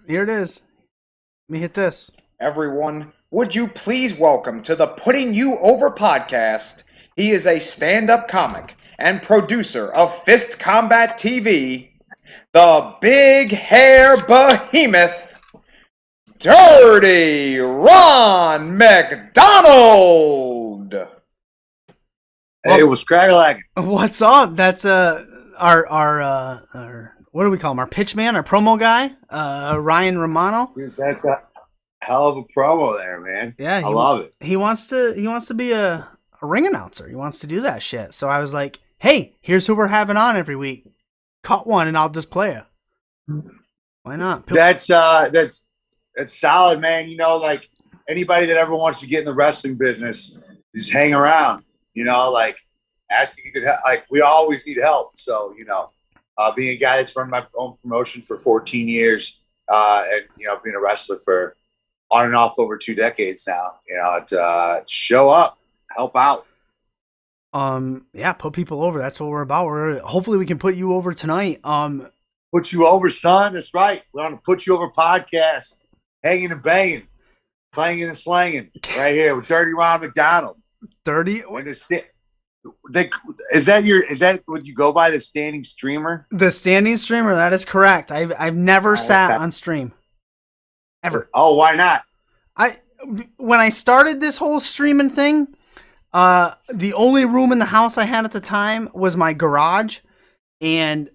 Here it is. Let me hit this. Everyone, would you please welcome to the Putting You Over podcast? He is a stand up comic and producer of Fist Combat TV, the big hair behemoth, Dirty Ron McDonald. Hey, Well, what's crack-a-lackin'? what's up? That's our what do we call him? Our pitch man, our promo guy, Ryan Romano. Dude, that's a hell of a promo there, man. Yeah, I love it. he wants to be a ring announcer. He wants to do that shit. So I was like, hey, here's who we're having on every week. Cut one and I'll just play it. Why not? That's solid, man. Like anybody that ever wants to get in the wrestling business, just hang around. Like ask if you could help. Like we always need help. So being a guy that's run my own promotion for 14 years, and being a wrestler for on and off over 2 decades now. Show up, help out. Yeah, put people over. That's what we're about. Hopefully we can put you over tonight. Put you over, son. That's right. We're on the Put You Over podcast. Hanging and banging. Clanging and slanging. Right here with Dirty Ron McDonald. Dirty. Is that what you go by, the standing streamer? The standing streamer, that is correct. I've never sat on stream. Ever. Oh, why not? When I started this whole streaming thing, the only room in the house I had at the time was my garage, and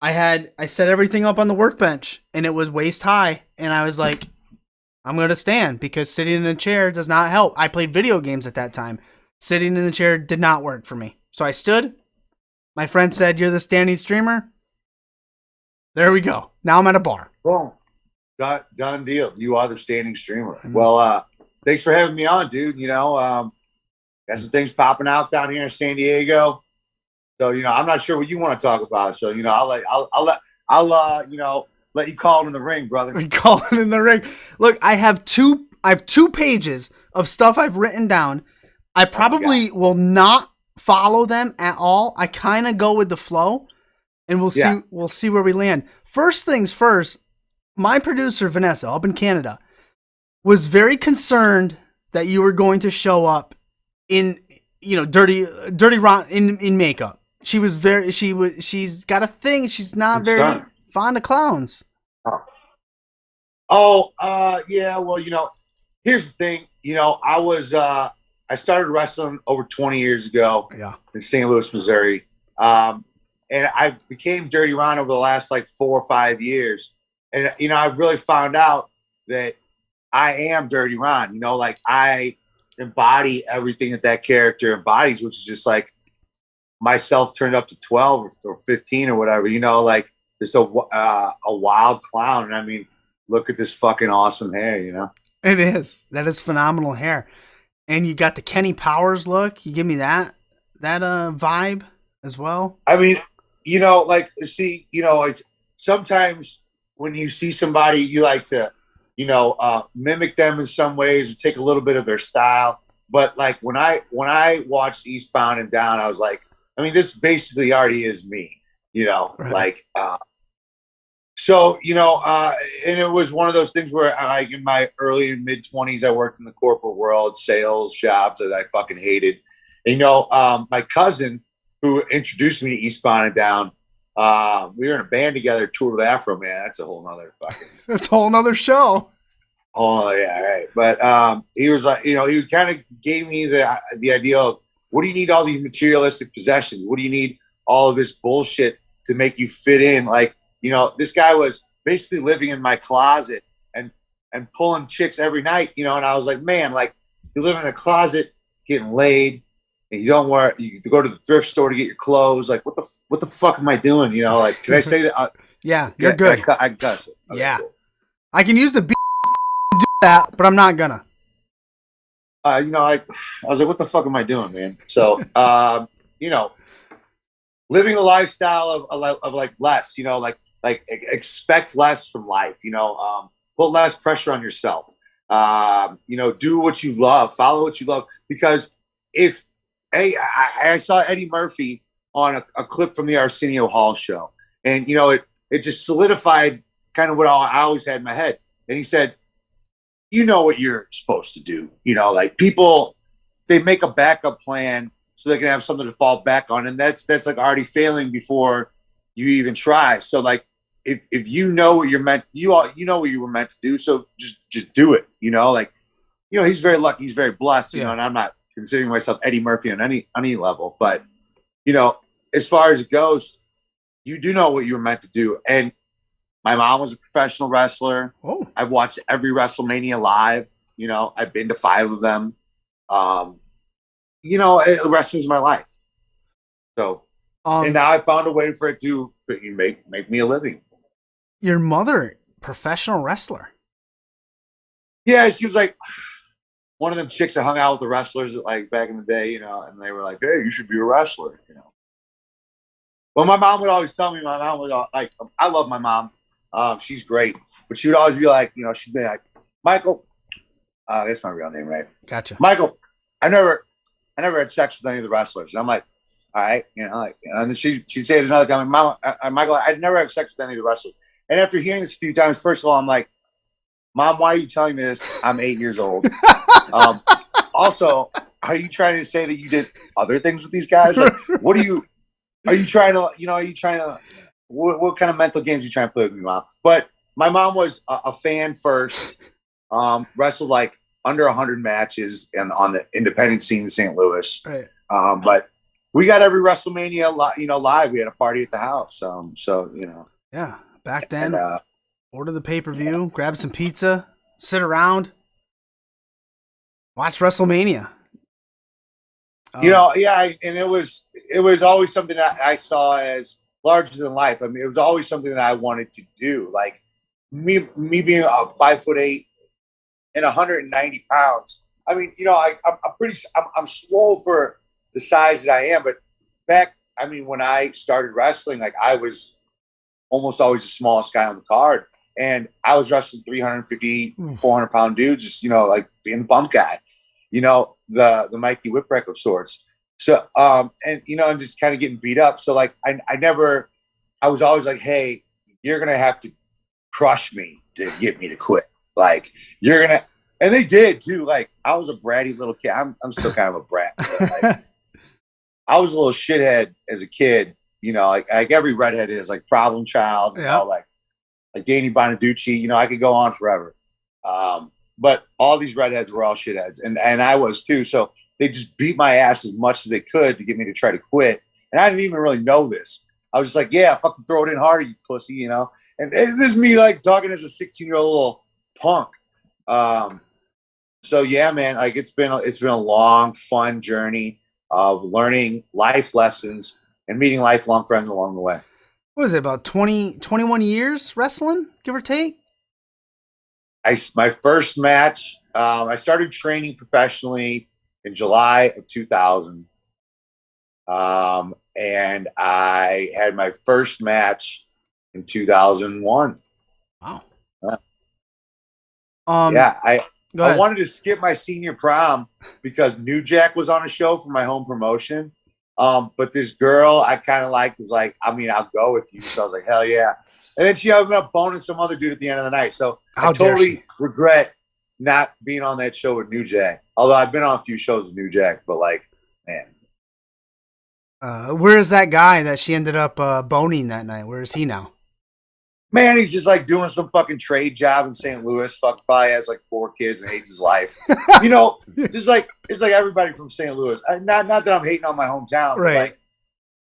I set everything up on the workbench, and it was waist high, and I was like, I'm gonna stand because sitting in a chair does not help. I played video games at that time. Sitting in the chair did not work for me. So I stood. My friend said, "You're the standing streamer." There we go. Now I'm at a bar. Boom. Done deal. You are the standing streamer. Well, thanks for having me on, dude. Got some things popping out down here in San Diego. So, I'm not sure what you want to talk about. So, I'll let you call it in the ring, brother. We call it in the ring. Look, I have two pages of stuff I've written down. I probably will not follow them at all. I kind of go with the flow, and we'll see where we land. First things first, my producer Vanessa up in Canada was very concerned that you were going to show up in dirty Ron in makeup. She's got a thing. She's not very fond of clowns. Yeah. Well, here's the thing. I started wrestling over 20 years ago. Yeah. In St. Louis, Missouri. And I became Dirty Ron over the last 4 or 5 years. And, I really found out that I am Dirty Ron. I embody everything that character embodies, which is just myself turned up to 12 or 15 or whatever, just a wild clown. And I mean, look at this fucking awesome hair, It is. That is phenomenal hair. And you got the Kenny Powers look. You give me that vibe as well. I mean, sometimes when you see somebody, you like to, mimic them in some ways or take a little bit of their style. But when I watched Eastbound and Down, I was like, I mean, this basically already is me, Right. And it was one of those things where in my early and mid 20s, I worked in the corporate world, sales jobs that I fucking hated. And, my cousin who introduced me to Eastbound and Down, we were in a band together, toured with Afro Man. That's a whole nother fucking. That's a whole nother show. Oh yeah, right. But he was like, he kind of gave me the idea of what do you need all these materialistic possessions? What do you need all of this bullshit to make you fit in? This guy was basically living in my closet and pulling chicks every night, and I was like, man, you live in a closet, getting laid, and you don't wear, you go to the thrift store to get your clothes. What the fuck am I doing? Can I say that? Yeah, you're good. I cuss it. Okay, yeah. cool. I can use the B to do that, but I'm not gonna. I was like, what the fuck am I doing, man? So, living the lifestyle of less, expect less from life, put less pressure on yourself, do what you love, follow what you love. Because I saw Eddie Murphy on a clip from the Arsenio Hall show, and, it just solidified kind of what I always had in my head. And he said, you know what you're supposed to do. You know, like people, they make a backup plan so they can have something to fall back on. And that's like already failing before you even try. So like, if you know what you're meant, you know what you were meant to do. So just do it, you know, like, you know, he's very lucky. He's very blessed, you know, and I'm not considering myself Eddie Murphy on any level, but you know, as far as it goes, you do know what you were meant to do. And my mom was a professional wrestler. Oh. I've watched every WrestleMania live. You know, I've been to 5 of them. You know, wrestling's my life. So, and now I found a way for it to make me a living. Your mother, professional wrestler. Yeah, she was like one of them chicks that hung out with the wrestlers like back in the day, you know, and they were like, hey, you should be a wrestler, you know. Well, my mom would always tell me, my mom was like, I love my mom. She's great. But she would always be like, you know, she'd be like, Michael, that's my real name, right? Gotcha. Michael, I never had sex with any of the wrestlers. And I'm like, all right, you know, like, you know, and then she'd say it another time, Mom, Michael, I'd never have sex with any of the wrestlers. And after hearing this a few times, first of all, I'm like, Mom, why are you telling me this? I'm 8 years old. Also, are you trying to say that you did other things with these guys? Like, are you trying to, what kind of mental games are you trying to play with me, Mom? But my mom was a fan first, wrestled like under 100 matches on the independent scene in St. Louis. Right. But we got every WrestleMania, you know, live. We had a party at the house. So, you know. Yeah. Back then, and, order the pay-per-view, grab some pizza, sit around, watch WrestleMania. You know, yeah, and it was always something that I saw as larger than life. I mean, it was always something that I wanted to do. Like me being 5'8" and 190 pounds. I mean, you know, I'm swole for the size that I am, but back, I mean, when I started wrestling, like I was almost always the smallest guy on the card. And I was wrestling 350, 400 pound dudes, just, you know, like being the bump guy, you know, the Mikey Whipwreck of sorts. So, and, you know, and just kind of getting beat up. So like, I was always like, hey, you're going to have to crush me to get me to quit. Like and they did too. Like I was a bratty little kid. I'm still kind of a brat. But, like, I was a little shithead as a kid, you know, like every redhead is, like problem child, you know, like Danny Bonaducci, you know, I could go on forever. But all these redheads were all shitheads, and I was too. So they just beat my ass as much as they could to get me to try to quit. And I didn't even really know this. I was just like, yeah, fucking throw it in harder, you pussy, you know. And this is me like talking as a 16-year-old little punk. So yeah, man, like it's been a long, fun journey of learning life lessons and meeting lifelong friends along the way. What was it, about 21 years wrestling, give or take? My first match, I started training professionally in July of 2000. And I had my first match in 2001. Wow. Yeah, I wanted to skip my senior prom because New Jack was on a show for my home promotion. But this girl I kind of liked was like, I mean, I'll go with you. So I was like, hell yeah. And then she ended up boning some other dude at the end of the night. So I totally regret not being on that show with New Jack. Although I've been on a few shows with New Jack, but like, man. Where is that guy that she ended up boning that night? Where is he now? Man, he's just like doing some fucking trade job in St. Louis. Fuck, probably has like 4 kids and hates his life. You know, just like it's like everybody from St. Louis. Not that I'm hating on my hometown, right? But like,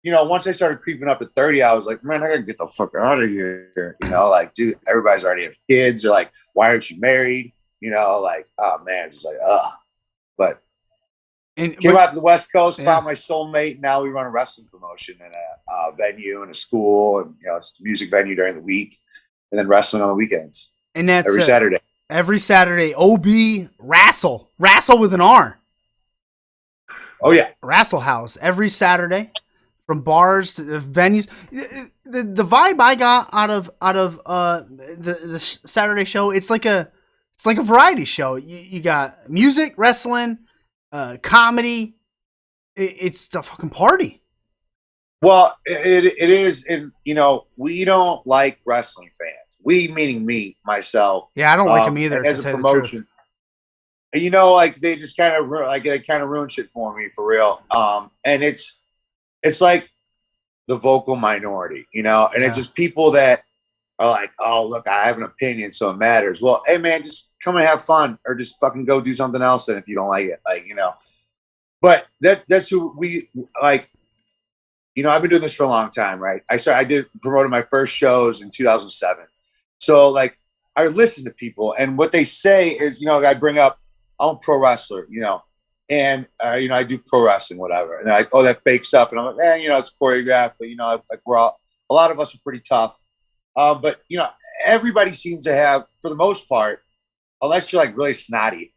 you know, once I started creeping up to 30, I was like, man, I gotta get the fuck out of here. You know, like, dude, everybody's already have kids. They're like, why aren't you married? You know, like, oh man, just like, But came out to the West Coast, found my soulmate. Now we run a wrestling promotion and a venue and a school, and you know, it's a music venue during the week, and then wrestling on the weekends. And that's every Saturday. Every Saturday, OB Rassel with an R. Oh yeah, Rassel House every Saturday, from bars to venues. The vibe I got out of the Saturday show, it's like a variety show. You got music, wrestling, comedy. It's a fucking party. Well, it is, and you know, we don't like wrestling fans. We meaning me, myself. Yeah, I don't like them either. And as to a tell you the truth. promotion, you know, like they just kind of ruin shit for me for real. And it's like the vocal minority, you know, and it's Yeah. just people that are like, oh, look, I have an opinion, so it matters. Well, hey, man, just come and have fun, or just fucking go do something else. And if you don't like it, like, you know, but that's who we like. You know, I've been doing this for a long time, right? I did promoted my first shows in 2007. So like, I listen to people, and what they say is, you know, I bring up, I'm a pro wrestler, you know, and you know, I do pro wrestling, whatever, and they're like, oh, that fakes up, and I'm like, man, you know, it's choreographed, but you know, like a lot of us are pretty tough, but you know, everybody seems to have, for the most part, unless you're like really snotty,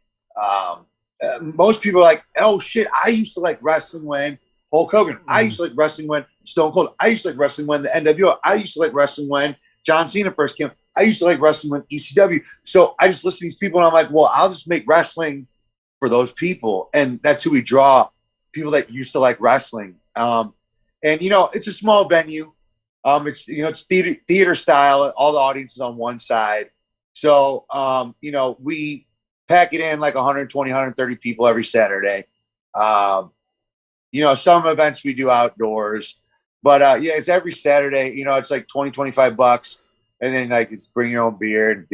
most people are like, oh shit, I used to like wrestling when Hulk Hogan. I used to like wrestling when Stone Cold. I used to like wrestling when the NWO. I used to like wrestling when John Cena first came. I used to like wrestling when ECW. So I just listen to these people and I'm like, well, I'll just make wrestling for those people. And that's who we draw, people that used to like wrestling. And, you know, it's a small venue. It's, you know, it's theater style. All the audience is on one side. So, you know, we pack it in like 120, 130 people every Saturday. You know, some events we do outdoors, but yeah, it's every Saturday. You know, it's like $20-$25, and then like it's bring your own beer and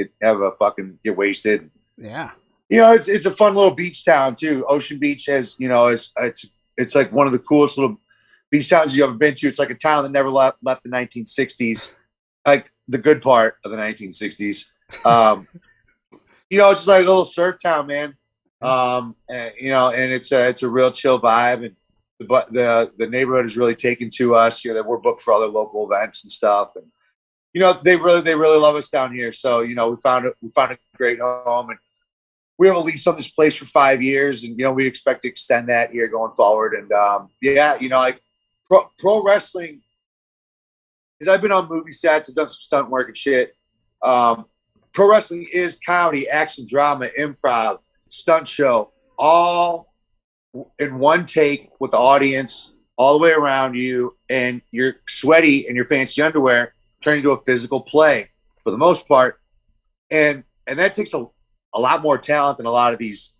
get wasted. Yeah, you know, it's a fun little beach town too. Ocean Beach has, you know, it's like one of the coolest little beach towns you ever been to. It's like a town that never left the 1960s, like the good part of the 1960s. You know, it's just like a little surf town, man. And, you know, and it's a real chill vibe, and the neighborhood is really taken to us. You know, we're booked for other local events and stuff, and you know, they really love us down here. So, you know, we found a great home, and we have a lease on this place for 5 years, and you know, we expect to extend that here going forward. And yeah, you know, like pro wrestling, because I've been on movie sets, I've done some stunt work and shit. Pro wrestling is comedy, action, drama, improv, stunt show, all in one take with the audience all the way around you, and you're sweaty in your fancy underwear trying to do a physical play for the most part. And that takes a lot more talent than a lot of these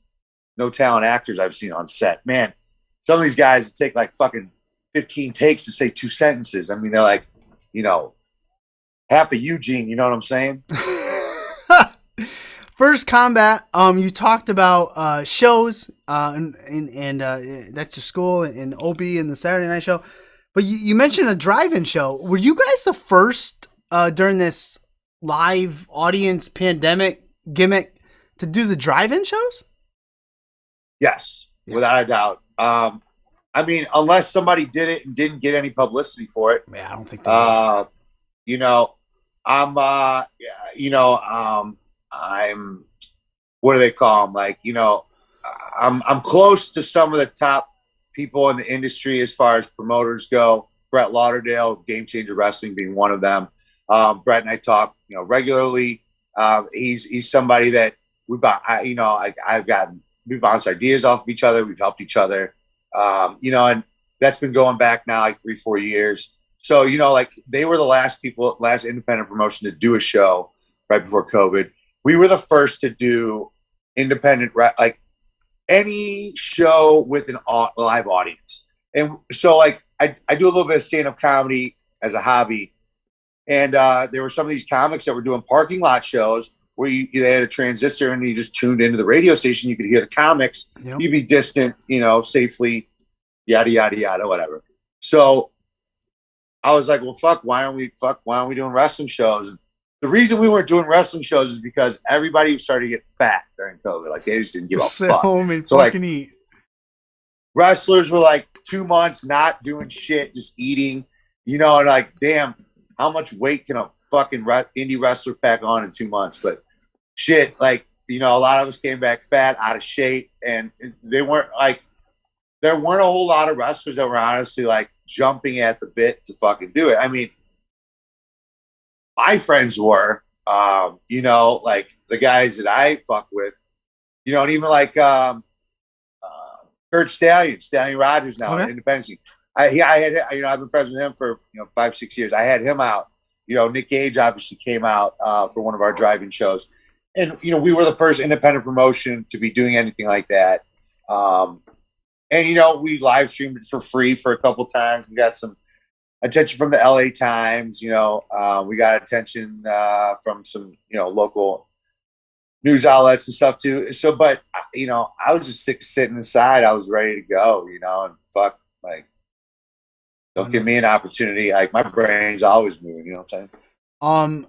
no talent actors I've seen on set. Man, some of these guys take like fucking 15 takes to say 2 sentences. I mean, they're like, you know, half a Eugene, you know what I'm saying? First Combat, you talked about shows, and that's your school, and OB and the Saturday night show. But you mentioned a drive-in show. Were you guys the first during this live audience pandemic gimmick to do the drive-in shows? Yes, without a doubt. I mean, unless somebody did it and didn't get any publicity for it. Yeah, I don't think they did. You know, I'm what do they call them? Like, you know, I'm close to some of the top people in the industry as far as promoters go. Brett Lauderdale, Game Changer Wrestling being one of them. Brett and I talk, you know, regularly. He's somebody that we've bounced ideas off of each other. We've helped each other. You know, and that's been going back now like 3-4 years. So, you know, like they were the last independent promotion to do a show right before COVID. We were the first to do independent, like any show with an live audience. And so like I do a little bit of stand-up comedy as a hobby. And there were some of these comics that were doing parking lot shows where they had a transistor and you just tuned into the radio station. You could hear the comics. Yep. You'd be distant, you know, safely, yada, yada, yada, whatever. So I was like, well, why aren't we doing wrestling shows? And the reason we weren't doing wrestling shows is because everybody started to get fat during COVID. Like they just didn't give a fuck. Sit home and so, fucking like, eat. Wrestlers were like 2 months not doing shit, just eating, you know, and like, damn, how much weight can a fucking indie wrestler pack on in 2 months? But shit, like, you know, a lot of us came back fat, out of shape, and there weren't a whole lot of wrestlers that were honestly like jumping at the bit to fucking do it. I mean, my friends were, you know, like the guys that I fuck with, you know, and even like Kurt Stallion Rogers now, okay. Independence. I had, you know, I've been friends with him for, you know, 5-6 years. I had him out, Nick Gage obviously came out for one of our driving shows. And, we were the first independent promotion to be doing anything like that. And, we live streamed it for free for a couple times. We got some attention from the LA Times. We got attention from some, local news outlets and stuff too. So, but, I was just sitting inside. I was ready to go, and fuck, like, don't give me an opportunity. Like, my brain's always moving, you know what I'm saying?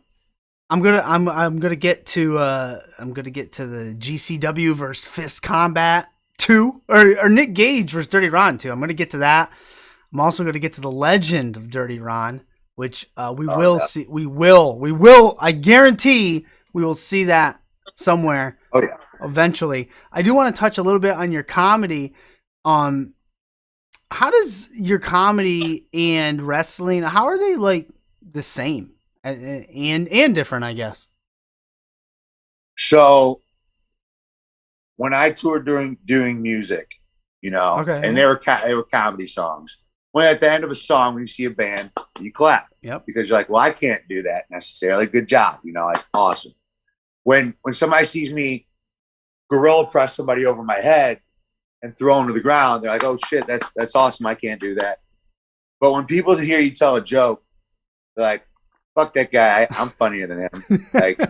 I'm gonna get to the GCW versus Fist Combat 2 or Nick Gage versus Dirty Ron 2. I'm gonna get to that. I'm also gonna get to the Legend of Dirty Ron, which we will see. We will. I guarantee we will see that somewhere. Oh yeah. Eventually, I do want to touch a little bit on your comedy. How does your comedy and wrestling? How are they like the same and different? I guess. So when I toured doing music, Okay. and they were comedy songs. When at the end of a song, when you see a band, you clap. Yep. Because you're like, well, I can't do that necessarily. Good job, like awesome. When somebody sees me gorilla press somebody over my head and throw them to the ground, they're like, oh shit, that's awesome. I can't do that. But when people hear you tell a joke, they're like, fuck that guy. I'm funnier than him. Like,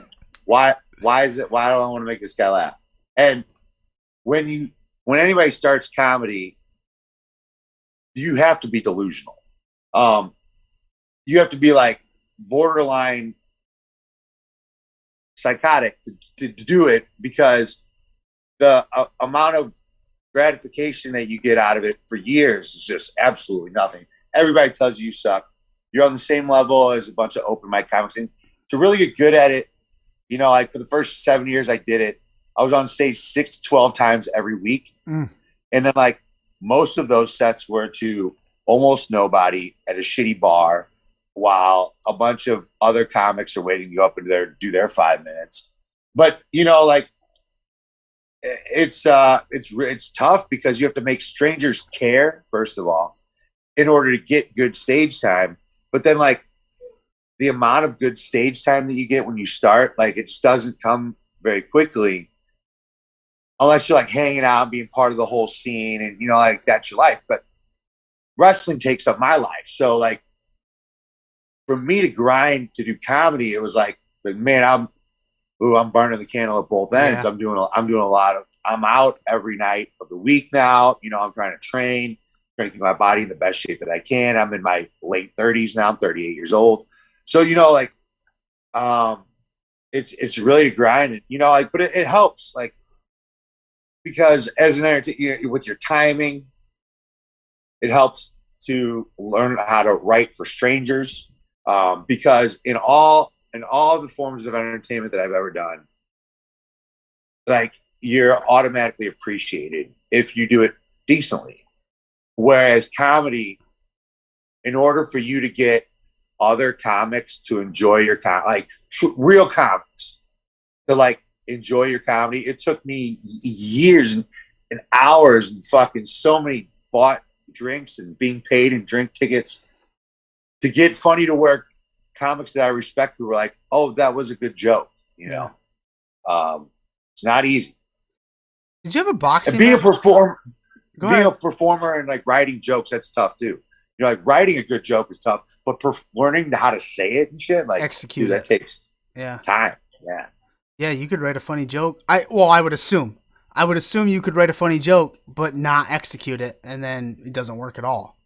why do I want to make this guy laugh? And when anybody starts comedy, you have to be delusional. You have to be like borderline psychotic to do it, because the amount of gratification that you get out of it for years is just absolutely nothing. Everybody tells you suck. You're on the same level as a bunch of open mic comics. And to really get good at it, like for the first 7 years I did it, I was on stage 6 to 12 times every week. And then like most of those sets were to almost nobody at a shitty bar while a bunch of other comics are waiting to go up and do their 5 minutes. But, like, it's tough because you have to make strangers care, first of all, in order to get good stage time. But then, like, the amount of good stage time that you get when you start, like, it just doesn't come very quickly unless you're like hanging out and being part of the whole scene and, like, that's your life. But wrestling takes up my life. So, like, for me to grind to do comedy, it was like, man, I'm burning the candle at both ends. Yeah. I'm doing a lot of, I'm out every night of the week now. I'm trying to train, trying to keep my body in the best shape that I can. I'm in my late 30s now. I'm 38 years old. So, like, it's really a grind, like, but it helps, like, because as an entertainer, with your timing, it helps to learn how to write for strangers. Because in all the forms of entertainment that I've ever done, like, you're automatically appreciated if you do it decently. Whereas comedy, in order for you to get other comics to enjoy your real comics to like enjoy your comedy, it took me years and hours and fucking so many bought drinks and being paid in drink tickets to get funny to where comics that I respect who were like, oh, that was a good joke. It's not easy. Did you have a boxing? And being a performer and like writing jokes, that's tough too. Like writing a good joke is tough, but learning how to say it and shit, like execute that takes time. Yeah. Yeah, you could write a funny joke. I would assume you could write a funny joke, but not execute it, and then it doesn't work at all.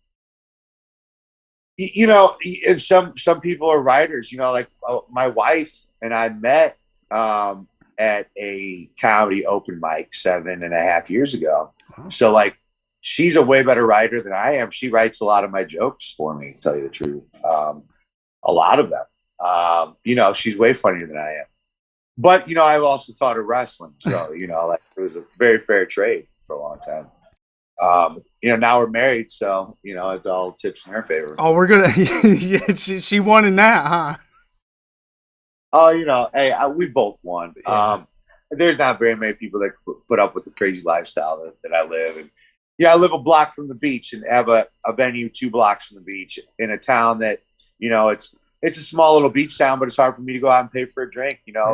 And some people are writers. Like my wife and I met at a comedy open mic 7.5 years ago. Wow. So like, she's a way better writer than I am. She writes a lot of my jokes for me, to tell you the truth. A lot of them. She's way funnier than I am. But, I've also taught her wrestling. So, like, it was a very fair trade for a long time. Now we're married. So, it's all tips in her favor. Oh, we're going to, yeah, she won in that, huh? Oh, hey, we both won. Yeah. There's not very many people that put up with the crazy lifestyle that I live. And I live a block from the beach and have a venue 2 blocks from the beach in a town that, it's a small little beach town, but it's hard for me to go out and pay for a drink. You know,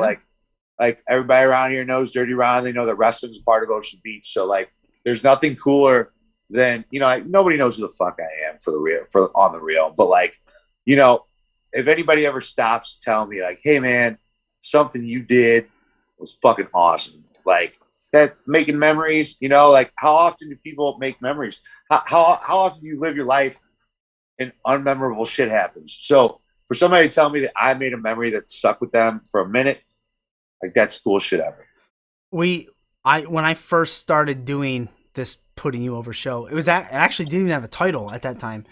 like everybody around here knows Dirty Ron. They know that wrestling's a part of Ocean Beach. So like, there's nothing cooler than, you know, nobody knows who the fuck I am on the real. But like, you know, if anybody ever stops telling me like, hey man, something you did was fucking awesome. Like that, making memories, you know, like how often do people make memories? How often do you live your life and unmemorable shit happens? So for somebody to tell me that I made a memory that stuck with them for a minute, like that's the coolest shit ever. When I first started doing this Putting You Over show, it actually didn't even have a title at that time.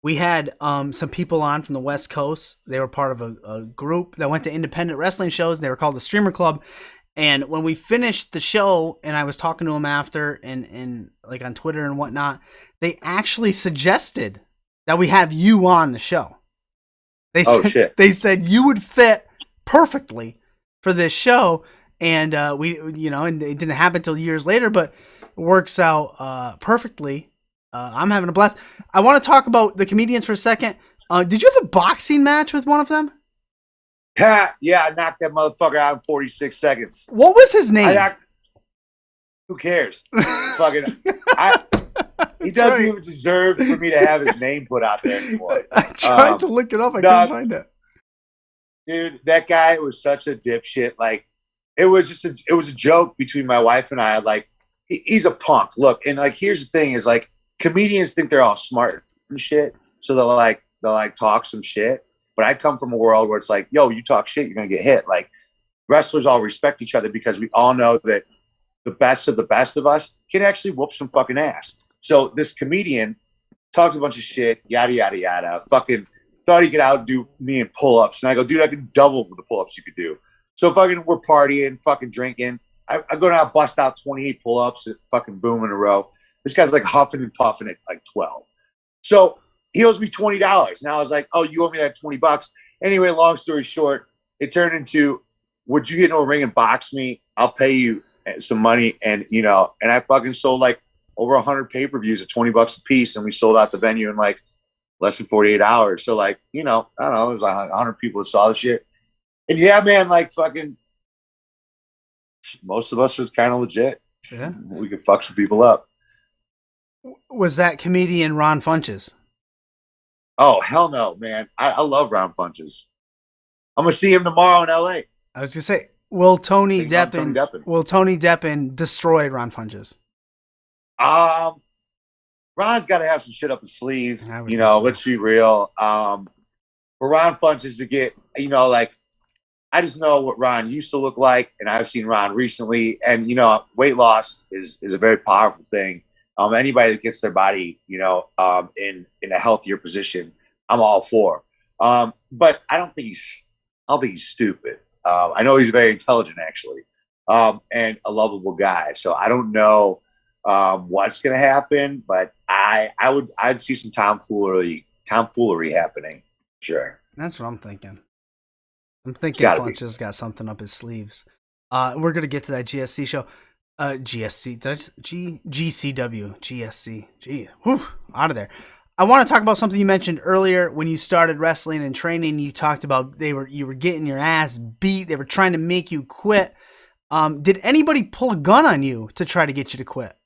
We had some people on from the West Coast. They were part of a group that went to independent wrestling shows. They were called the Streamer Club. And when we finished the show, and I was talking to them after, and like on Twitter and whatnot, they actually suggested that we have you on the show. They said you would fit perfectly for this show, and and it didn't happen until years later, but it works out perfectly. I'm having a blast. I want to talk about the comedians for a second. Did you have a boxing match with one of them? Yeah, I knocked that motherfucker out in 46 seconds. What was his name? Who cares? He doesn't even deserve for me to have his name put out there anymore. I tried to look it up. I couldn't find it. Dude, that guy was such a dipshit. Like, it was a joke between my wife and I. Like, he's a punk. Look, and like, here's the thing: is like, comedians think they're all smart and shit, so they'll talk some shit. But I come from a world where it's like, yo, you talk shit, you're gonna get hit. Like, wrestlers all respect each other because we all know that the best of us can actually whoop some fucking ass. So this comedian talks a bunch of shit, yada yada yada. Fucking thought he could outdo me in pull-ups, and I go, dude, I can double the pull-ups you could do. So fucking we're partying, fucking drinking. I go down, bust out 28 pull-ups, and fucking boom in a row. This guy's like huffing and puffing at like 12. So he owes me $20. Now I was like, oh, you owe me that $20. Anyway, long story short, it turned into, would you get into a ring and box me? I'll pay you some money. And, you know, and I fucking sold like over 100 pay-per-views at $20 a piece. And we sold out the venue in like less than 48 hours. So like, you know, I don't know, it was like 100 people that saw the shit. And yeah, man, like fucking most of us was kind of legit. Yeah. We could fuck some people up. Was that comedian Ron Funches? Oh, hell no, man. I love Ron Funches. I'm going to see him tomorrow in LA. I was going to say, will Tony Deppen destroy Ron Funches? Ron's got to have some shit up his sleeve. You know, let's be real. For Ron Funches to get, you know, like, I just know what Ron used to look like, and I've seen Ron recently. And, you know, weight loss is a very powerful thing. Anybody that gets their body, you know, in a healthier position, I'm all for. But I don't think he's stupid. I know he's very intelligent, actually, and a lovable guy. So I don't know what's gonna happen, but I'd see some tomfoolery happening. Sure. That's what I'm thinking. I'm thinking Funches got something up his sleeves. We're gonna get to that GSC show. GSC, GCW, GSC, gee, whew, out of there. I want to talk about something you mentioned earlier when you started wrestling and training. You talked about you were getting your ass beat. They were trying to make you quit. Did anybody pull a gun on you to try to get you to quit?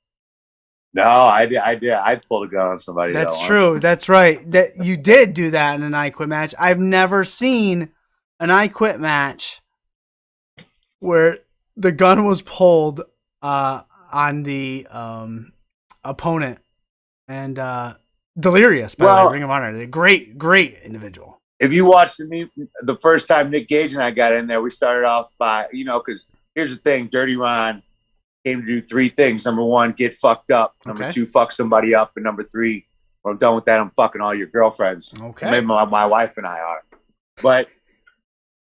No, I did. I pulled a gun on somebody. That's true. That's right. That you did do that in an I Quit match. I've never seen an I Quit match where the gun was pulled on the opponent, and Delirious, by the way, Ring of Honor, the great individual. If you watched the first time Nick Gage and I got in there, we started off by, you know, because here's the thing, Dirty Ron came to do three things. Number one, get fucked up. Number two, fuck somebody up. And number three, when I'm done with that, I'm fucking all your girlfriends. Okay. Maybe my wife and I are. But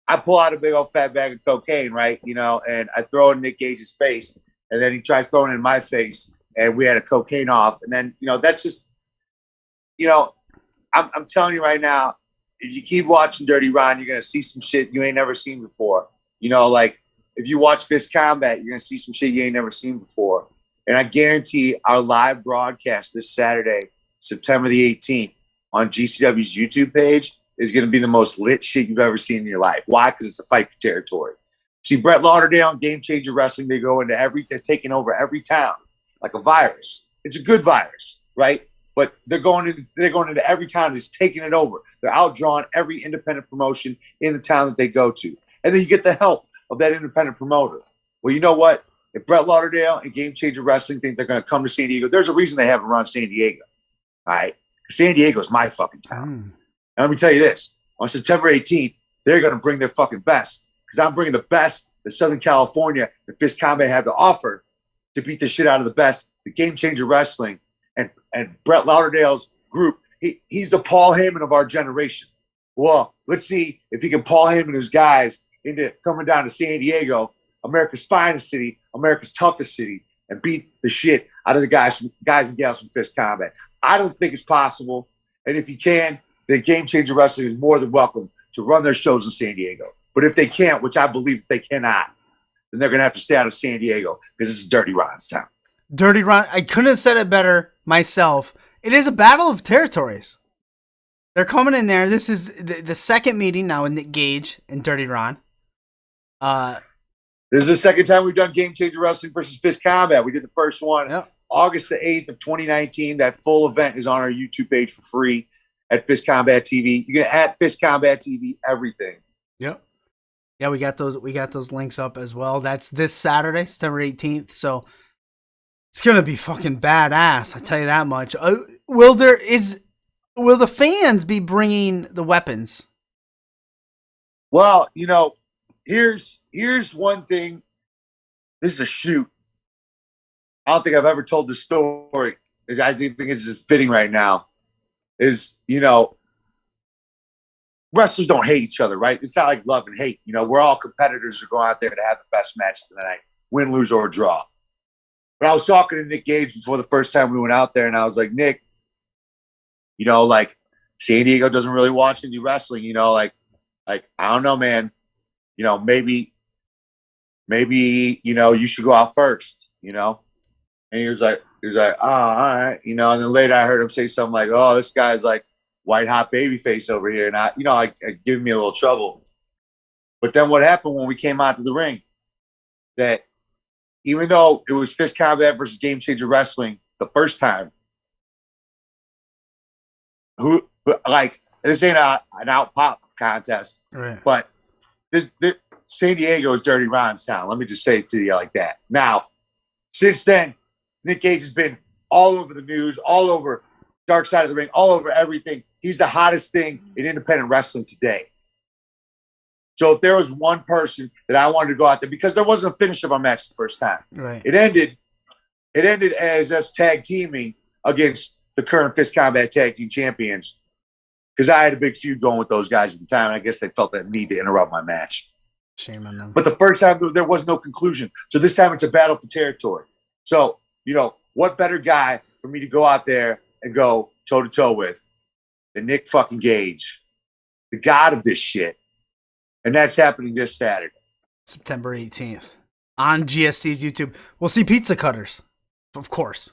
I pull out a big old fat bag of cocaine, right? You know, and I throw it in Nick Gage's face. And then he tries throwing it in my face, and we had a cocaine off. And then, you know, that's just, you know, I'm telling you right now, if you keep watching Dirty Ron, you're going to see some shit you ain't never seen before. You know, like, if you watch Fist Combat, you're going to see some shit you ain't never seen before. And I guarantee our live broadcast this Saturday, September the 18th, on GCW's YouTube page, is going to be the most lit shit you've ever seen in your life. Why? Because it's a fight for territory. See, Brett Lauderdale and Game Changer Wrestling, they go into they're taking over every town like a virus. It's a good virus, right? But they're going into every town and just taking it over. They're outdrawing every independent promotion in the town that they go to. And then you get the help of that independent promoter. Well, you know what? If Brett Lauderdale and Game Changer Wrestling think they're going to come to San Diego, there's a reason they haven't run San Diego. All right? San Diego is my fucking town. And let me tell you this. On September 18th, they're going to bring their fucking best. Because I'm bringing the best that Southern California and Fist Combat have to offer to beat the shit out of the best, the Game Changer Wrestling. And Brett Lauderdale's group, he's the Paul Heyman of our generation. Well, let's see if he can Paul Heyman and his guys into coming down to San Diego, America's finest city, America's toughest city, and beat the shit out of the guys and gals from Fist Combat. I don't think it's possible. And if he can, the Game Changer Wrestling is more than welcome to run their shows in San Diego. But if they can't, which I believe they cannot, then they're going to have to stay out of San Diego because this is Dirty Ron's town. Dirty Ron, I couldn't have said it better myself. It is a battle of territories. They're coming in there. This is the second meeting now with Nick Gage and Dirty Ron. This is the second time we've done Game Changer Wrestling versus Fist Combat. We did the first one August the 8th of 2019. That full event is on our YouTube page for free at Fist Combat TV. You can at Fist Combat TV everything. Yep. Yeah, we got those links up as well. That's this Saturday, September 18th. So it's gonna be fucking badass. I tell you that much. Will the fans be bringing the weapons? Well, you know, here's one thing. This is a shoot. I don't think I've ever told this story. I think it's just fitting right now. Is, you know, wrestlers don't hate each other, right? It's not like love and hate. You know, we're all competitors who go out there to have the best match of the night, win, lose, or draw. But I was talking to Nick Gage before the first time we went out there, and I was like, Nick, you know, like, San Diego doesn't really watch any wrestling, you know, like I don't know, man. You know, maybe, you know, you should go out first, you know? And he was like, oh, all right. You know, and then later I heard him say something like, oh, this guy's like white hot baby face over here. And I giving me a little trouble. But then what happened when we came out to the ring, that even though it was Fist Combat versus Game Changer Wrestling the first time, this ain't an out pop contest, right? But this San Diego is Dirty Ron's town. Let me just say it to you like that. Now, since then, Nick Gage has been all over the news, all over Dark Side of the Ring, all over everything. He's the hottest thing in independent wrestling today. So if there was one person that I wanted to go out there, because there wasn't a finish of our match the first time. Right. It ended as us tag teaming against the current Fist Combat Tag Team Champions, because I had a big feud going with those guys at the time, and I guess they felt that need to interrupt my match. Shame on them. But the first time, there was no conclusion. So this time it's a battle for territory. So, you know, what better guy for me to go out there and go toe-to-toe with than Nick fucking Gage, the god of this shit. And that's happening this Saturday. September 18th. On GSC's YouTube. We'll see pizza cutters. Of course.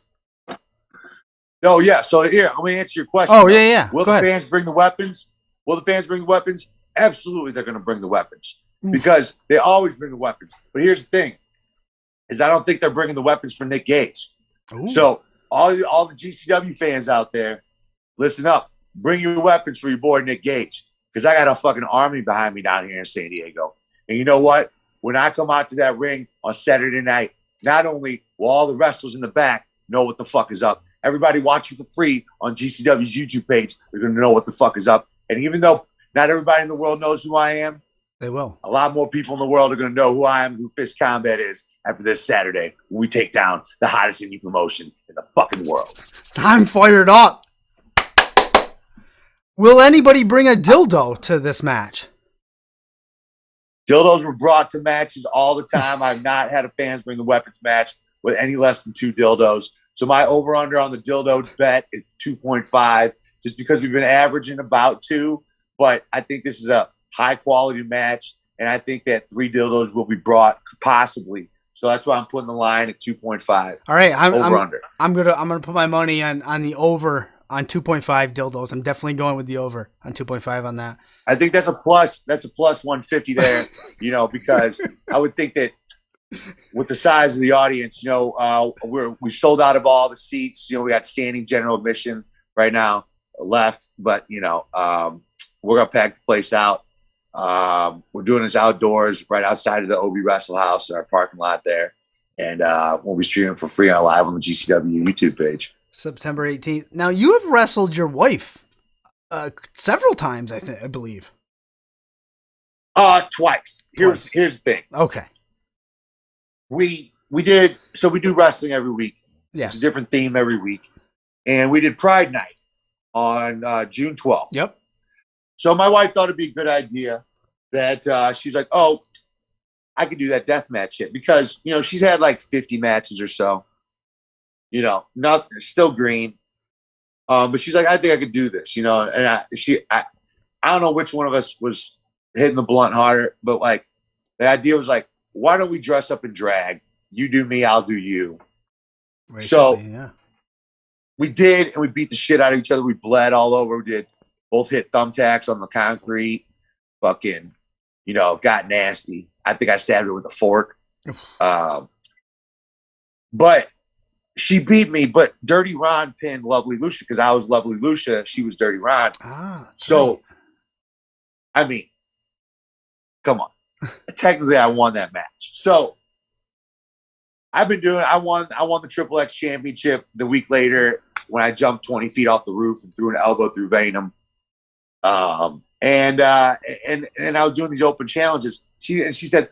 Oh, yeah. So here, let me answer your question. Oh, yeah. Will the fans bring the weapons? Will the fans bring the weapons? Absolutely, they're going to bring the weapons. Because they always bring the weapons. But here's the thing, is I don't think they're bringing the weapons for Nick Gage. Ooh. So all the GCW fans out there, listen up. Bring your weapons for your boy Nick Gage. Because I got a fucking army behind me down here in San Diego. And you know what? When I come out to that ring on Saturday night, not only will all the wrestlers in the back know what the fuck is up, everybody watching for free on GCW's YouTube page, they're going to know what the fuck is up. And even though not everybody in the world knows who I am, they will. A lot more people in the world are going to know who I am, who Fist Combat is after this Saturday when we take down the hottest indie promotion in the fucking world. I'm fired up. Will anybody bring a dildo to this match? Dildos were brought to matches all the time. I've not had a fans bring the weapons match with any less than 2 dildos. So my over-under on the dildo bet is 2.5, just because we've been averaging about 2. But I think this is a high-quality match, and I think that 3 dildos will be brought, possibly. So that's why I'm putting the line at 2.5. All right, over-under. I'm gonna put my money on the over on 2.5 dildos. I'm definitely going with the over on 2.5 on that. I think that's a plus. That's a plus 150 there, because I would think that with the size of the audience, we sold out of all the seats. We got standing general admission right now left, but we're gonna pack the place out. We're doing this outdoors right outside of the OB Rassel House, our parking lot there, and we'll be streaming for free on live on the GCW YouTube page. September 18th. Now you have wrestled your wife several times, I believe. Twice. Here's the thing. Okay. We do wrestling every week. Yes. It's a different theme every week. And we did Pride Night on June 12th. Yep. So my wife thought it'd be a good idea that she's like, oh, I could do that death match shit because, she's had like 50 matches or so, not still green. But she's like, I think I could do this, and I don't know which one of us was hitting the blunt harder, but like the idea was like, why don't we dress up in drag? You do me, I'll do you. We did, and we beat the shit out of each other. We bled all over. We did both hit thumbtacks on the concrete. Fucking, got nasty. I think I stabbed her with a fork. But she beat me. But Dirty Ron pinned Lovely Lucia because I was Lovely Lucia. She was Dirty Ron. So, right. I mean, come on. Technically, I won that match. So I won the Triple X championship the week later when I jumped 20 feet off the roof and threw an elbow through Venom. And I was doing these open challenges. She said,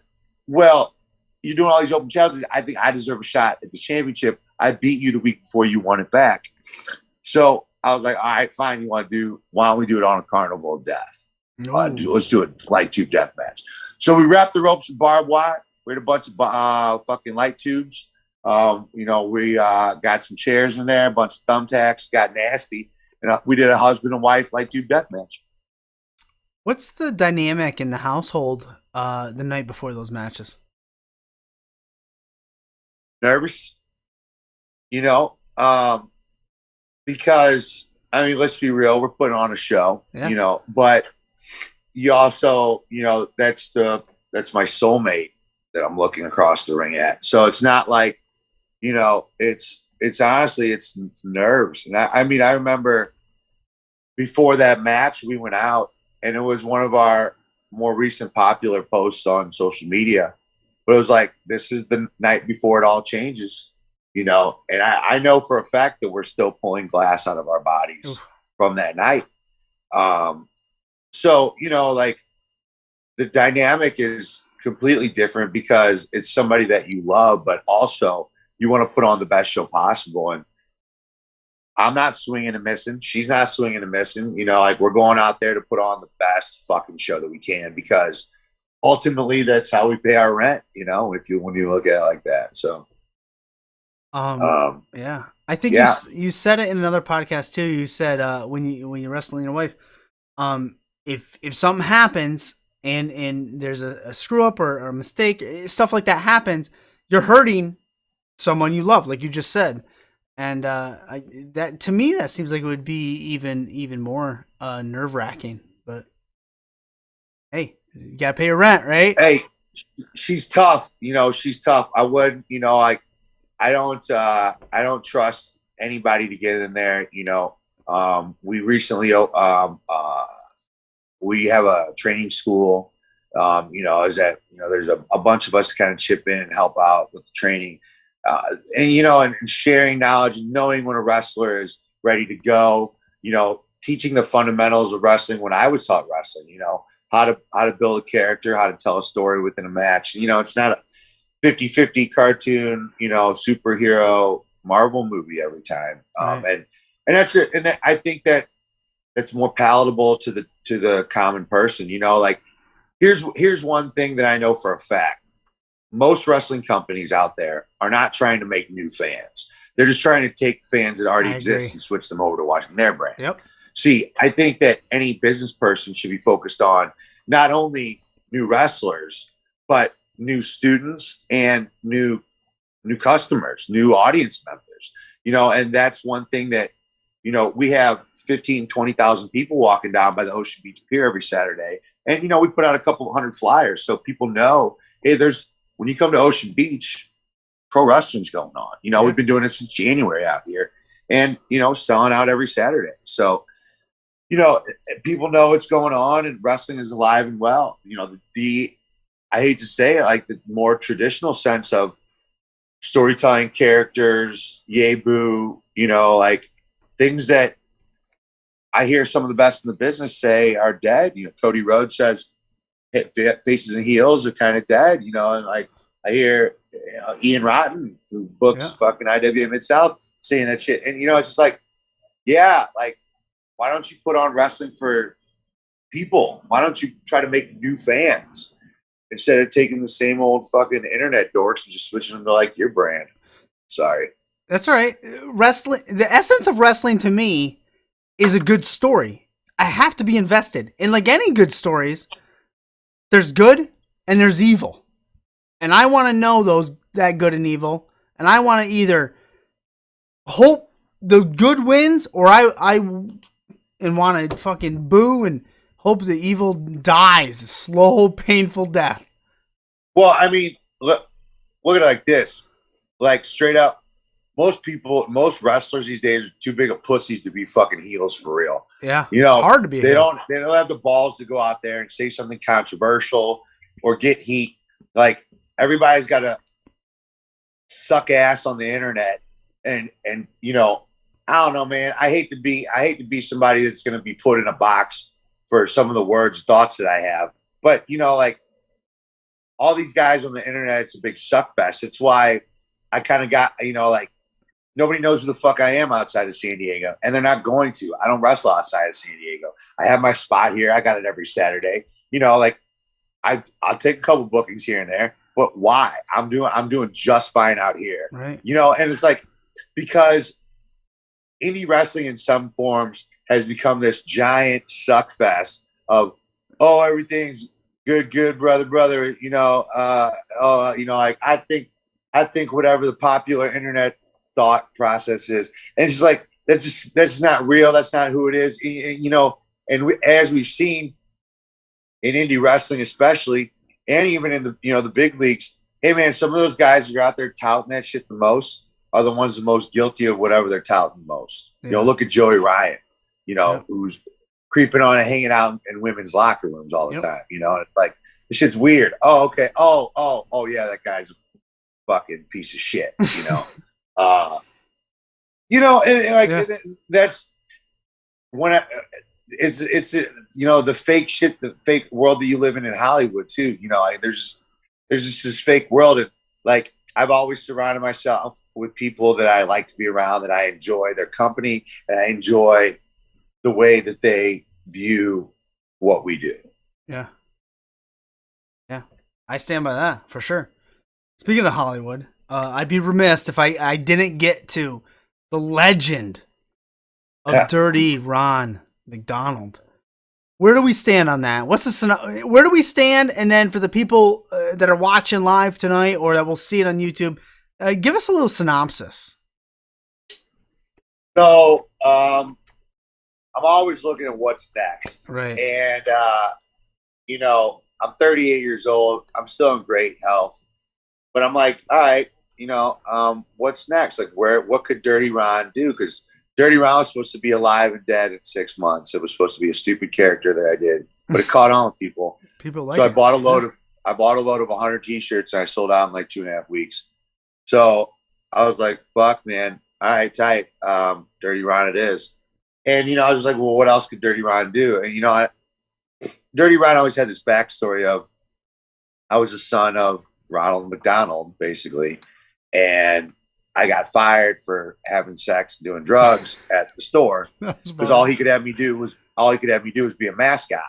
well, you're doing all these open challenges. I think I deserve a shot at the championship. I beat you the week before you won it back. So I was like, all right, fine. Why don't we do it on a Carnival of Death? Let's do it light tube death match. So we wrapped the ropes with barbed wire. We had a bunch of fucking light tubes. We got some chairs in there, a bunch of thumbtacks, got nasty. And we did a husband and wife light tube death match. What's the dynamic in the household the night before those matches? Nervous, because, let's be real, we're putting on a show, but you also, that's my soulmate that I'm looking across the ring at. So it's not like, it's honestly, it's nerves. And I remember before that match, we went out and it was one of our more recent popular posts on social media, but it was like, this is the night before it all changes, and I know for a fact that we're still pulling glass out of our bodies from that night. So, like the dynamic is completely different because it's somebody that you love, but also you want to put on the best show possible. And I'm not swinging and missing. She's not swinging and missing. We're going out there to put on the best fucking show that we can because ultimately that's how we pay our rent, when you look at it like that. So, yeah, I think you said it in another podcast too. You said when you're wrestling your wife, if something happens and there's a screw up or a mistake, stuff like that happens, you're hurting someone you love, like you just said. And that to me, that seems like it would be even more nerve wracking. But hey, you gotta pay your rent, right? Hey, she's tough. She's tough. I wouldn't. I don't trust anybody to get in there. We recently we have a training school. Is that there's a bunch of us kind of chip in and help out with the training. And sharing knowledge and knowing when a wrestler is ready to go, teaching the fundamentals of wrestling when I was taught wrestling, how to build a character, how to tell a story within a match. It's not a 50-50 cartoon, superhero Marvel movie every time. Right. And that's it. And I think that's more palatable to the common person, here's one thing that I know for a fact. Most wrestling companies out there are not trying to make new fans. They're just trying to take fans that already exist and switch them over to watching their brand. Yep. See, I think that any business person should be focused on not only new wrestlers, but new students and new customers, new audience members, and that's one thing that, we have 15, 20,000 people walking down by the Ocean Beach Pier every Saturday. And, we put out a couple of hundred flyers so people know, hey, when you come to Ocean Beach, pro wrestling's going on. We've been doing it since January out here and, selling out every Saturday. So, people know what's going on and wrestling is alive and well. I hate to say it, like the more traditional sense of storytelling characters, yay boo, like things that I hear some of the best in the business say are dead. Cody Rhodes says faces and heels are kind of dead, and like I hear Ian Rotten, who books fucking IWA Mid-South, saying that shit. And, it's just like, yeah, like, why don't you put on wrestling for people? Why don't you try to make new fans instead of taking the same old fucking internet dorks and just switching them to like your brand? Sorry. That's all right. Wrestling, the essence of wrestling to me is a good story. I have to be invested. And like any good stories, there's good and there's evil. And I want to know that good and evil. And I want to either hope the good wins or I want to fucking boo and hope the evil dies a slow, painful death. Well, I mean, look at it like this. Like straight up, most wrestlers these days are too big of pussies to be fucking heels for real. Yeah. It's hard to be. They don't have the balls to go out there and say something controversial or get heat. Like everybody's got to suck ass on the internet and I don't know, man. I hate to be somebody that's going to be put in a box for some of the words, thoughts that I have. But, like all these guys on the internet, it's a big suck fest. It's why I kind of got, like nobody knows who the fuck I am outside of San Diego. And they're not going to. I don't wrestle outside of San Diego. I have my spot here. I got it every Saturday. Like I'll take a couple bookings here and there. But why? I'm doing just fine out here. Right. And it's like, because indie wrestling in some forms has become this giant suck fest of, oh, everything's good, brother. Like I think whatever the popular internet thought process is, and it's just like that's not real. That's not who it is. And as we've seen in indie wrestling, especially, and even in the big leagues, hey man, some of those guys who are out there touting that shit the most are the ones the most guilty of whatever they're touting most. Yeah. Look at Joey Ryan, who's creeping on and hanging out in women's locker rooms all the time, and it's like, this shit's weird. Oh, okay. Oh, yeah, that guy's a fucking piece of shit, that's when it's the fake shit, the fake world that you live in Hollywood too. There's just this fake world, and like I've always surrounded myself with people that I like to be around, that I enjoy their company, and I enjoy the way that they view what we do. Yeah. I stand by that for sure. Speaking of Hollywood, I'd be remiss if I didn't get to the legend of Dirty Ron McDonald. Where do we stand on that? Where do we stand? And then for the people that are watching live tonight or that will see it on YouTube, give us a little synopsis. So, I'm always looking at what's next. Right. And, I'm 38 years old. I'm still in great health. But I'm like, all right, what's next? Like, what could Dirty Ron do? Because Dirty Ron was supposed to be alive and dead in 6 months. It was supposed to be a stupid character that I did, but it caught on with people. People like so it. I bought a load of 100 T-shirts and I sold out in like 2.5 weeks. So I was like, fuck, man. All right, tight. Dirty Ron it is. And, I was just like, well, what else could Dirty Ron do? And, Dirty Ron always had this backstory of, I was the son of Rassel McDonald, basically. And I got fired for having sex and doing drugs at the store because all he could have me do was be a mascot.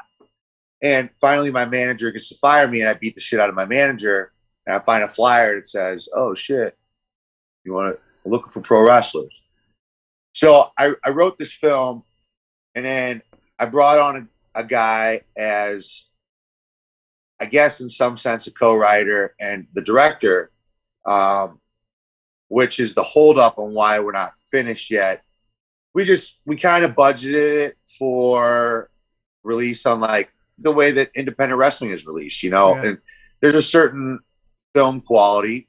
And finally, my manager gets to fire me, and I beat the shit out of my manager. And I find a flyer that says, "Oh shit, looking for pro wrestlers." So I wrote this film, and then I brought on a guy as, I guess, in some sense, a co-writer and the director. Which is the holdup on why we're not finished yet. we kind of budgeted it for release on like the way that independent wrestling is released, and there's a certain film quality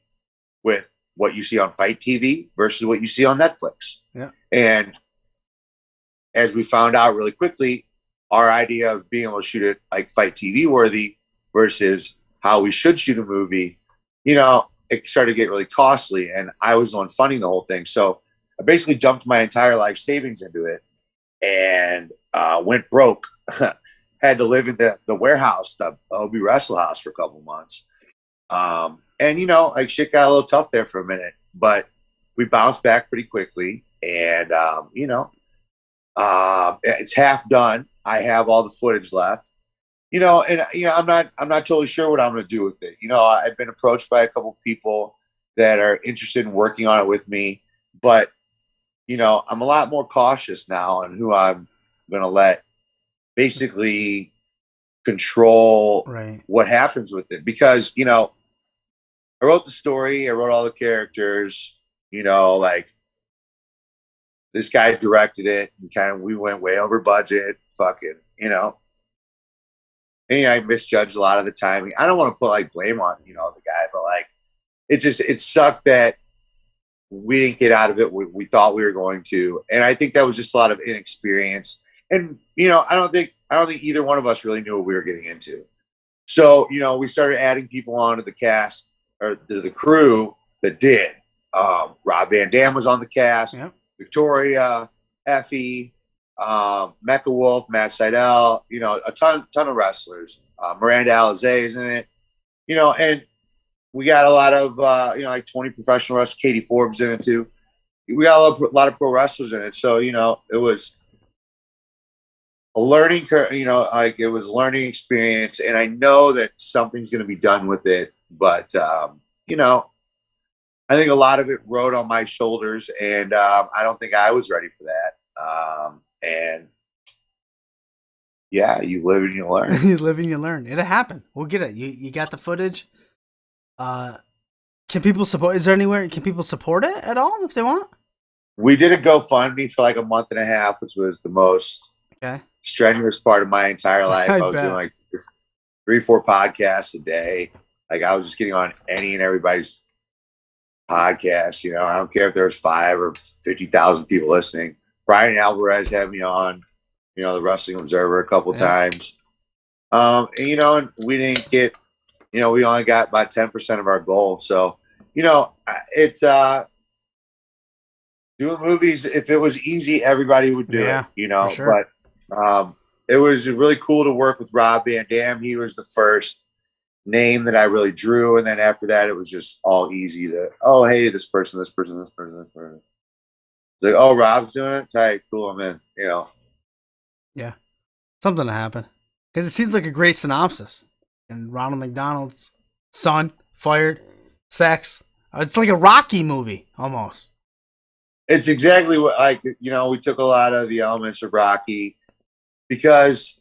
with what you see on Fight TV versus what you see on Netflix. Yeah. And as we found out really quickly, our idea of being able to shoot it like Fight TV worthy versus how we should shoot a movie, it started to get really costly. And I was the one funding the whole thing. So I basically dumped my entire life savings into it and went broke. Had to live in the warehouse, the OB Rassel House for a couple of months. And, like shit got a little tough there for a minute, but we bounced back pretty quickly. And, it's half done. I have all the footage left, and, I'm not totally sure what I'm going to do with it. I've been approached by a couple of people that are interested in working on it with me, but, I'm a lot more cautious now on who I'm going to let basically control what happens with it. Because, I wrote the story, I wrote all the characters, like this guy directed it and we went way over budget, fucking, and I misjudged a lot of the timing. I don't want to put like blame on, the guy, but like, it sucked that we didn't get out of it what we thought we were going to. And I think that was just a lot of inexperience. And, I don't think either one of us really knew what we were getting into. So, we started adding people onto the cast or the crew that did. Rob Van Dam was on the cast. Yeah. Victoria, Effie, Mecca Wolf, Matt Seidel, a ton of wrestlers. Miranda Alizé is in it, and we got a lot of, like 20 professional wrestlers. Katie Forbes in it too. We got a lot of pro wrestlers in it. So, it was a learning curve, like it was a learning experience. And I know that something's going to be done with it, but, I think a lot of it rode on my shoulders, and I don't think I was ready for that. And yeah, you live and you learn. You live and you learn. It'll happen. We'll get it. You got the footage. Can people support? Is there anywhere? Can people support it at all if they want? We did a GoFundMe for like a month and a half, which was the most strenuous part of my entire life. I was doing like 3-4 podcasts a day. Like I was just getting on any and everybody's podcast. I don't care if there's 5 or 50,000 people listening. Brian Alvarez had me on, the Wrestling Observer a couple times. And we didn't get, we only got about 10% of our goal. So, it's doing movies. If it was easy, everybody would do it, for sure. But it was really cool to work with Rob Van Dam. He was the first name that I really drew, and then after that it was just all easy to, oh hey, this person. Like, oh, Rob's doing it, tight, cool, I'm in. Yeah, something to happen, because it seems like a great synopsis. And Ronald McDonald's son fired, sex. It's like a Rocky movie almost. It's exactly what, like, we took a lot of the elements of Rocky, because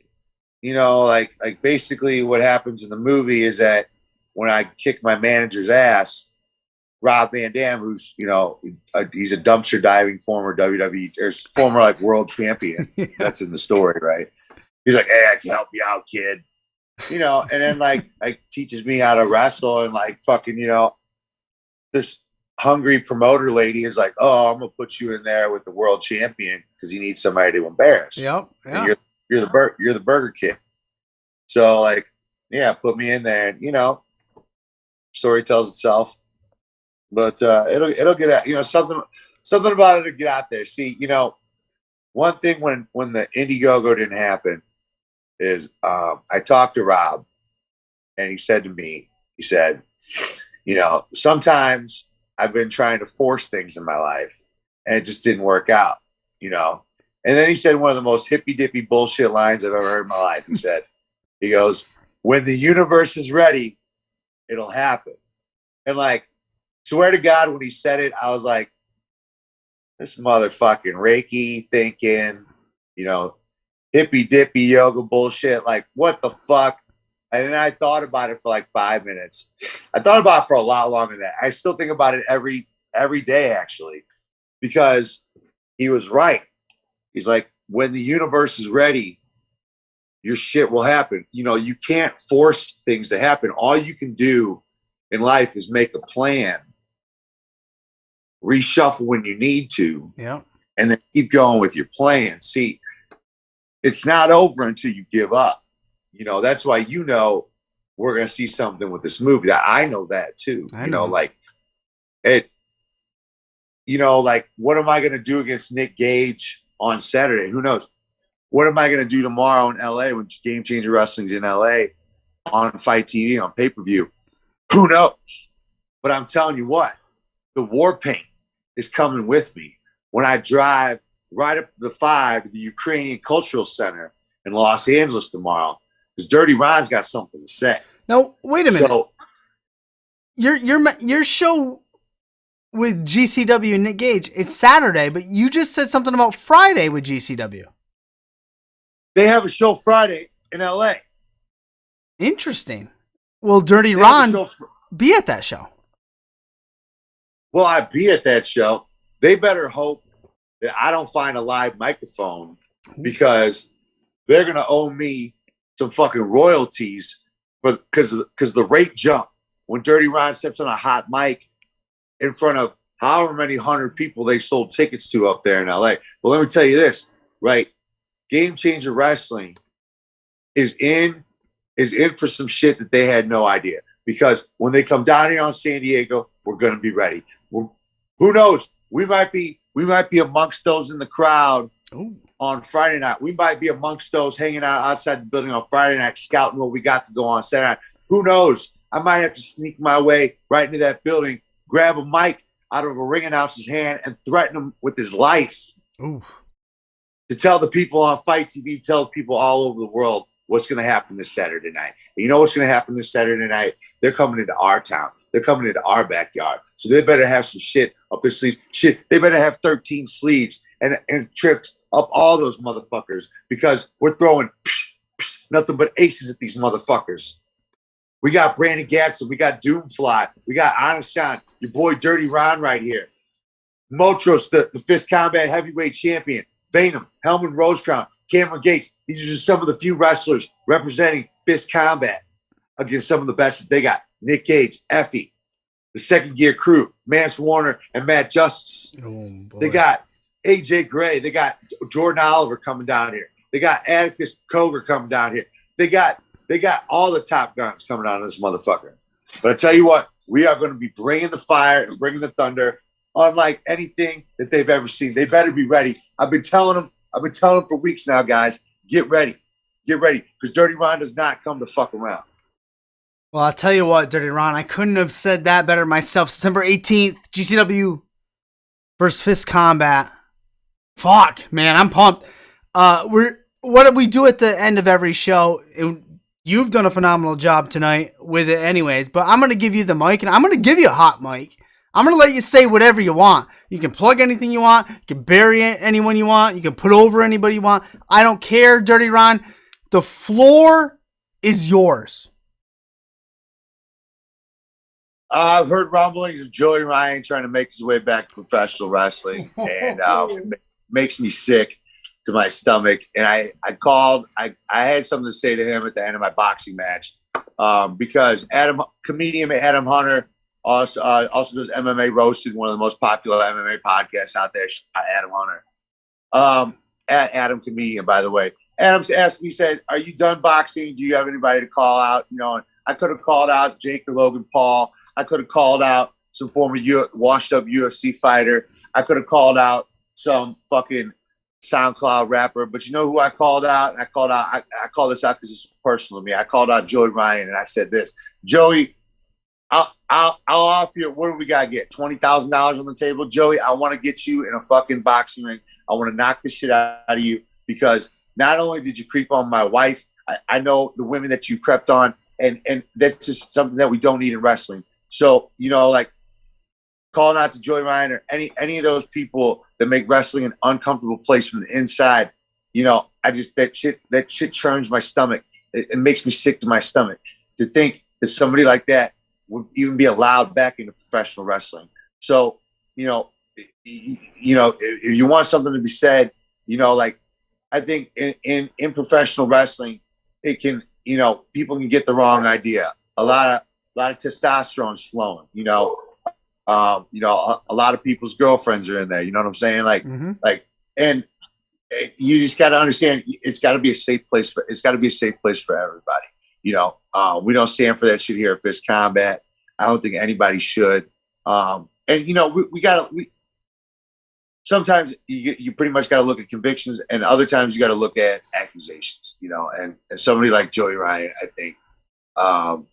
like basically what happens in the movie is that when I kick my manager's ass, Rob Van Dam, who's, he's a dumpster diving former WWE or former like world champion. That's in the story, right? He's like, hey, I can help you out, kid. And then like teaches me how to wrestle, and like fucking, this hungry promoter lady is like, oh, I'm gonna put you in there with the world champion because he needs somebody to embarrass. Yep. Yeah. You're the Burger Kid. So like, yeah, put me in there, and story tells itself. But it'll get out, something about it to get out there. See, one thing when the Indiegogo didn't happen is I talked to Rob, and he said to me, sometimes I've been trying to force things in my life and it just didn't work out, And then he said one of the most hippy dippy bullshit lines I've ever heard in my life. He goes, when the universe is ready, it'll happen. And like, swear to God, when he said it, I was like, this motherfucking Reiki thinking, hippy dippy yoga bullshit. Like, what the fuck? And then I thought about it for like 5 minutes. I thought about it for a lot longer than that. I still think about it every day, actually, because he was right. He's like, when the universe is ready, your shit will happen. You know, you can't force things to happen. All you can do in life is make a plan, reshuffle when you need to, Yeah. and then keep going with your plan. See, it's not over until you give up. You know, that's why, you know, we're going to see something with this movie. I know that too. I you know, know. like it, you know, like what am I going to do against Nick Gage on Saturday? Who knows? What am I going to do tomorrow in LA when Game Changer Wrestling's in LA on Fight TV on pay-per-view? Who knows? But I'm telling you what, the war paint is coming with me when I drive right up to the 5, the Ukrainian Cultural Center in Los Angeles tomorrow, because Dirty Ron's got something to say. No, wait a minute. So your show with GCW and Nick Gage, it's Saturday, but you just said something about Friday with GCW. they have a show Friday in LA. Interesting. Will Dirty They have a Ron show be at that show? Will I be at that show? They better hope that I don't find a live microphone, because they're going to owe me some fucking royalties because the rate jump when Dirty Ron steps on a hot mic in front of however many hundred people they sold tickets to up there in LA. Well, let me tell you this, right? Game Changer Wrestling is in for some shit that they had no idea. Because when they come down here on San Diego, we're going to be ready. Who knows? We might be amongst those in the crowd on Friday night. We might be amongst those hanging out outside the building on Friday night, scouting what we got to go on Saturday night. Who knows? I might have to sneak my way right into that building, grab a mic out of a ring announcer's hand, and threaten him with his life. Ooh. To tell the people on Fight TV, tell people all over the world what's going to happen this Saturday night. And you know what's going to happen this Saturday night? They're coming into our town. They're coming into our backyard. So they better have some shit up their sleeves. Shit, they better have 13 sleeves and trips up all those motherfuckers, because we're throwing nothing but aces at these motherfuckers. We got Brandon Gatson. We got Doomfly. We got Anashan, your boy Dirty Ron right here. Motros, the Fist Combat Heavyweight Champion. Venom, Helman Rosecrown, Cameron Gates. These are just some of the few wrestlers representing Fist Combat against some of the best that they got. Nick Cage, Effie, the Second Gear Crew, Mance Warner, and Matt Justice. They got AJ Gray. They got Jordan Oliver coming down here. They got Atticus Cogar coming down here. They got all the top guns coming out of this motherfucker. But I tell you what, we are going to be bringing the fire and bringing the thunder, unlike anything that they've ever seen. They better be ready. I've been telling them for weeks now, guys, get ready, because Dirty Ron does not come to fuck around. Well, I'll tell you what, Dirty Ron, I couldn't have said that better myself. September 18th, GCW versus Fist Combat. Fuck, man, I'm pumped. What do we do at the end of every show? You've done a phenomenal job tonight with it anyways, but I'm going to give you the mic, and I'm going to give you a hot mic. I'm going to let you say whatever you want. You can plug anything you want. You can bury anyone you want. You can put over anybody you want. I don't care, Dirty Ron. The floor is yours. I've heard rumblings of Joey Ryan trying to make his way back to professional wrestling, and it makes me sick to my stomach. And I had something to say to him at the end of my boxing match, because comedian Adam Hunter also does MMA Roasted, one of the most popular MMA podcasts out there. Adam Hunter, at Adam Comedian, by the way. Adam's asked me, he said, "Are you done boxing? Do you have anybody to call out?" You know, and I could have called out Jake or Logan Paul. I could have called out some former washed-up UFC fighter. I could have called out some fucking SoundCloud rapper. But you know who I called out? And I call this out because it's personal to me. I called out Joey Ryan, and I said this: Joey, I'll offer you. What do we got to get? $20,000 on the table, Joey. I want to get you in a fucking boxing ring. I want to knock the shit out of you, because not only did you creep on my wife, I know the women that you crept on, and that's just something that we don't need in wrestling. So, you know, like, calling out to Joey Ryan or any of those people that make wrestling an uncomfortable place from the inside, you know, that shit churns my stomach. It makes me sick to my stomach to think that somebody like that would even be allowed back into professional wrestling. So, if you want something to be said, Like I think in professional wrestling, it can, people can get the wrong idea. A lot of testosterone's flowing. A lot of people's girlfriends are in there. You know what I'm saying? And you just got to understand, it's got to be a safe place for everybody. We don't stand for that shit here at Fist Combat. I don't think anybody should. Sometimes you pretty much got to look at convictions, and other times you got to look at accusations. And somebody like Joey Ryan, I think,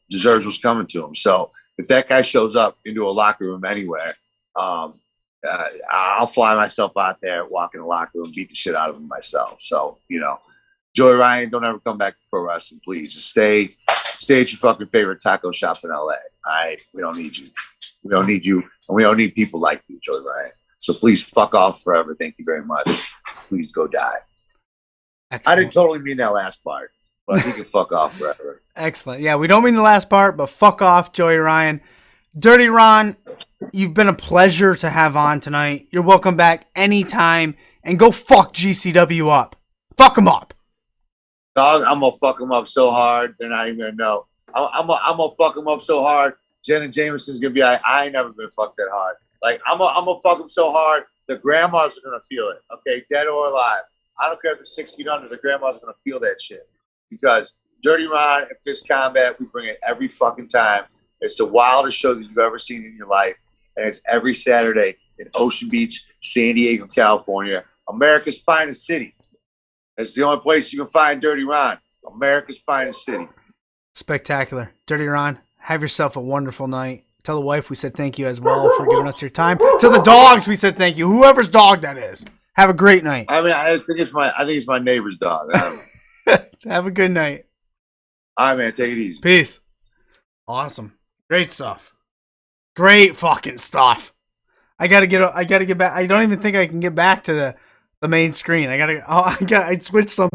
deserves what's coming to him. So if that guy shows up into a locker room anywhere, I'll fly myself out there, walk in the locker room, beat the shit out of him myself. So, Joey Ryan, don't ever come back to pro wrestling, please. Just stay at your fucking favorite taco shop in LA. All right? We don't need you. We don't need you, and we don't need people like you, Joey Ryan. So please fuck off forever. Thank you very much. Please go die. Excellent. I didn't totally mean that last part, but he can fuck off forever. Excellent. Yeah, we don't mean the last part, but fuck off, Joey Ryan. Dirty Ron, you've been a pleasure to have on tonight. You're welcome back anytime, and go fuck GCW up. Fuck him up. Dog, I'm going to fuck him up so hard, they're not even going to know. I'm going to fuck him up so hard, Jen and Jameson's going to be like, I ain't never been fucked that hard. Like, I'm gonna fuck him so hard, the grandmas are going to feel it, okay? Dead or alive. I don't care if they're 6 feet under, the grandma's going to feel that shit. Because Dirty Ron and Fist Combat, we bring it every fucking time. It's the wildest show that you've ever seen in your life. And it's every Saturday in Ocean Beach, San Diego, California. America's finest city. It's the only place you can find Dirty Ron. America's finest city. Spectacular. Dirty Ron, have yourself a wonderful night. Tell the wife we said thank you as well for giving us your time. To the dogs we said thank you. Whoever's dog that is. Have a great night. I mean, I think it's my neighbor's dog. Have a good night. All right, man. Take it easy. Peace. Awesome. Great stuff. Great fucking stuff. I gotta get back. I don't even think I can get back to the main screen. I switched some.